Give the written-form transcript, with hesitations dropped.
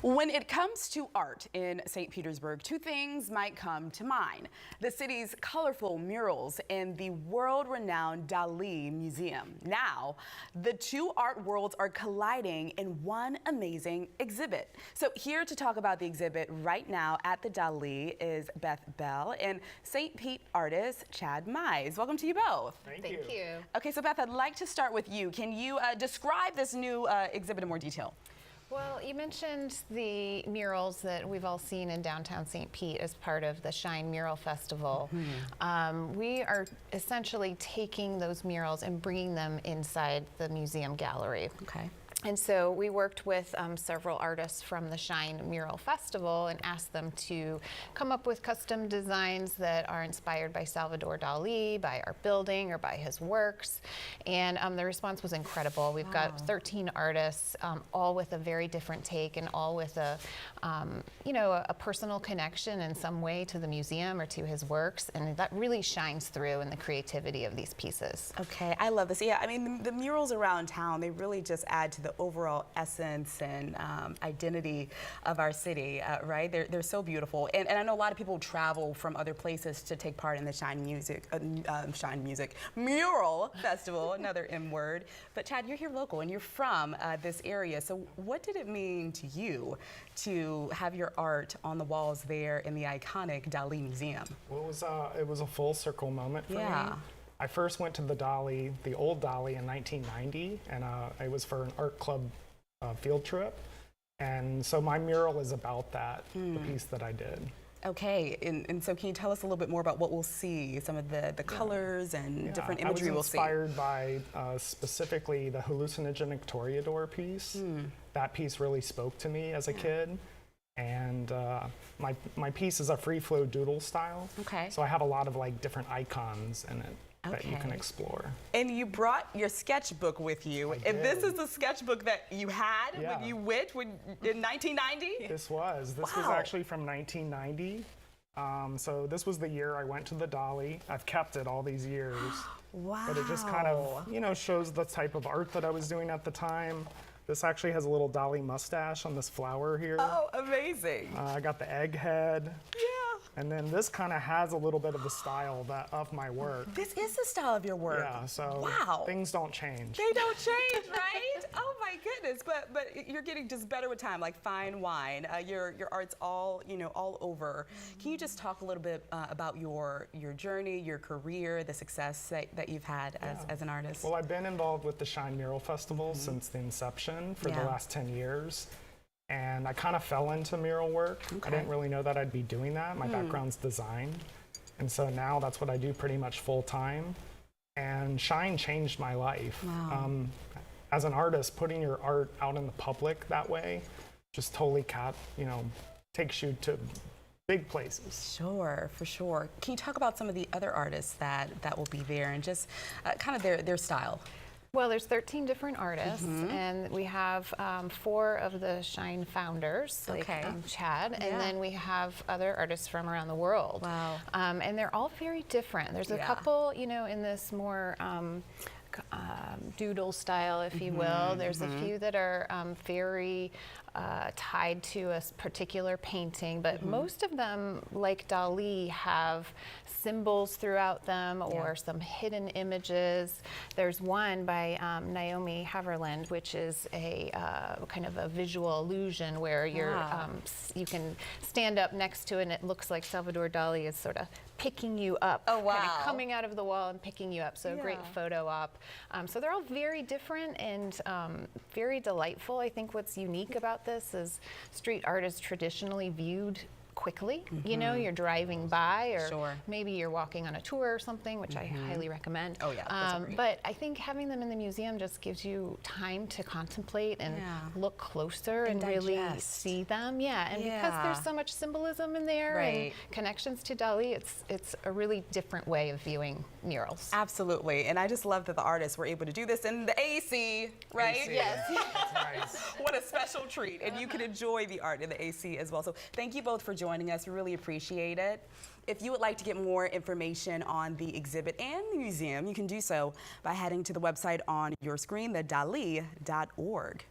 When it comes to art in St. Petersburg, two things might come to mind: the city's colorful murals and the world-renowned Dali Museum. Now, the two art worlds are colliding in one amazing exhibit. So here to talk about the exhibit right now at the Dali is Beth Bell and St. Pete artist Chad Mize. Welcome to you both. Thank you. Okay, so Beth, I'd like to start with you. Can you describe this new exhibit in more detail? Well, you mentioned the murals that we've all seen in downtown St. Pete as part of the Shine Mural Festival. We are essentially taking those murals and bringing them inside the museum gallery. Okay. And so we worked with several artists from the Shine Mural Festival and asked them to come up with custom designs that are inspired by Salvador Dali, by our building, or by his works. And the response was incredible. We've got 13 artists, all with a very different take and all with a, a personal connection in some way to the museum or to his works. And that really shines through in the creativity of these pieces. Okay, I love this. Yeah, I mean, the murals around town, they really just add to the overall essence and identity of our city, right? They're so beautiful. And I know a lot of people travel from other places to take part in the Shine Mural Festival, another M word. But Chad, you're here local and you're from this area. So what did it mean to you to have your art on the walls there in the iconic Dali Museum? Well, it was a full circle moment for me. Yeah. I first went to the Dali, the old Dali, in 1990, and it was for an art club field trip. And so my mural is about that, the piece that I did. Okay, and so can you tell us a little bit more about what we'll see, some of the colors and different imagery we'll see? I was inspired by specifically the hallucinogenic Toreador piece. That piece really spoke to me as a kid. And my piece is a free flow doodle style. Okay. So I have a lot of like different icons in it that you can explore. And you brought your sketchbook with you. And this is the sketchbook that you had when you went in 1990? This was actually from 1990. So this was the year I went to the Dali. I've kept it all these years. Wow. But it just kind of, shows the type of art that I was doing at the time. This actually has a little Dali mustache on this flower here. Oh, amazing. I got the egg head. Yeah. And then this kind of has a little bit of the style of my work. This is the style of your work. Yeah, so things don't change. They don't change, right? Oh my goodness, but you're getting just better with time, like fine wine. Your art's all, all over. Can you just talk a little bit about your journey, your career, the success that you've had as an artist? Well, I've been involved with the Shine Mural Festival since the inception for the last 10 years. And I kind of fell into mural work. I didn't really know that I'd be doing that. My background's design. And so now that's what I do pretty much full time. And Shine changed my life. Wow. As an artist, putting your art out in the public that way just totally takes you to big places. Sure, for sure. Can you talk about some of the other artists that will be there and just kind of their style? Well, there's 13 different artists, and we have 4 of the Shine founders, like Chad, and then we have other artists from around the world. Wow. And they're all very different. There's a couple, in this more doodle style, if you will. There's a few that are very tied to a particular painting, but most of them, like Dali, have symbols throughout them or some hidden images. There's one by Naomi Haverland, which is a kind of a visual illusion where you can stand up next to it and it looks like Salvador Dali is sort of picking you up, kind of coming out of the wall and picking you up. So a great photo op. So they're all very different and very delightful. I think what's unique about this is street art is traditionally viewed quickly. You're driving by, or maybe you're walking on a tour or something, which I highly recommend. Oh yeah, but I think having them in the museum just gives you time to contemplate and look closer and really see them. Yeah, and because there's so much symbolism in there and connections to Dali, it's a really different way of viewing murals. Absolutely, and I just love that the artists were able to do this in the AC, right? AC. Yes. That's nice. What a special treat, and you can enjoy the art in the AC as well. So thank you both for joining us. We really appreciate it. If you would like to get more information on the exhibit and the museum, you can do so by heading to the website on your screen, thedali.org.